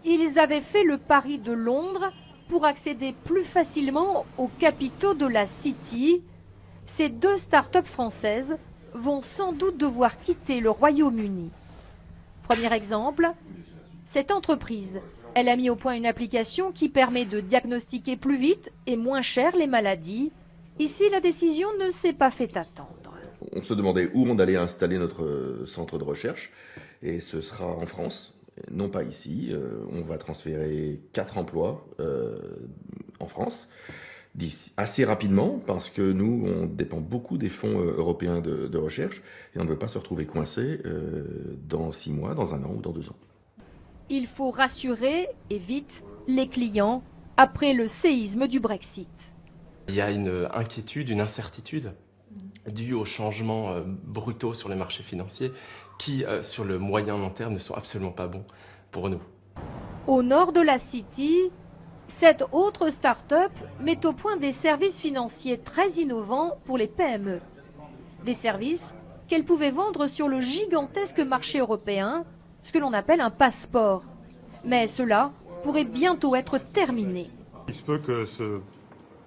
Ils avaient fait le pari de Londres pour accéder plus facilement aux capitaux de la City. Ces deux start-up françaises vont sans doute devoir quitter le Royaume-Uni. Premier exemple, cette entreprise, elle a mis au point une application qui permet de diagnostiquer plus vite et moins cher les maladies. Ici, la décision ne s'est pas fait attendre. On se demandait où on allait installer notre centre de recherche, et ce sera en France, non pas ici. On va transférer 4 emplois en France assez rapidement, parce que nous, on dépend beaucoup des fonds européens de recherche, et on ne veut pas se retrouver coincé dans 6 mois, dans 1 an ou dans 2 ans. Il faut rassurer, et vite, les clients après le séisme du Brexit. Il y a une inquiétude, une incertitude due aux changements brutaux sur les marchés financiers qui, sur le moyen long terme, ne sont absolument pas bons pour nous. Au nord de la City, cette autre start-up met au point des services financiers très innovants pour les PME. Des services qu'elle pouvait vendre sur le gigantesque marché européen, ce que l'on appelle un passeport. Mais cela pourrait bientôt être terminé. Il se peut que ce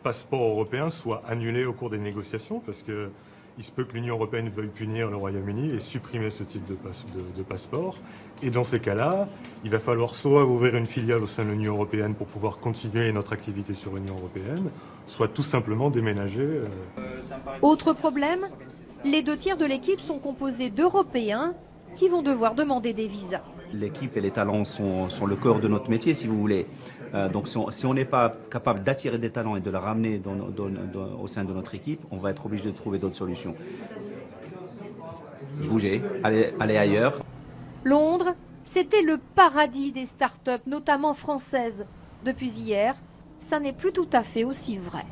passeport européen soit annulé au cours des négociations, parce que il se peut que l'Union européenne veuille punir le Royaume-Uni et supprimer ce type de passeport. Et dans ces cas-là, il va falloir soit ouvrir une filiale au sein de l'Union européenne pour pouvoir continuer notre activité sur l'Union européenne, soit tout simplement déménager. Autre problème, les 2 tiers de l'équipe sont composés d'Européens qui vont devoir demander des visas. L'équipe et les talents sont le cœur de notre métier, si vous voulez. Donc si on n'est pas capable d'attirer des talents et de les ramener au sein de notre équipe, on va être obligé de trouver d'autres solutions. Bouger, aller ailleurs. Londres, c'était le paradis des start-up, notamment françaises. Depuis hier, ça n'est plus tout à fait aussi vrai.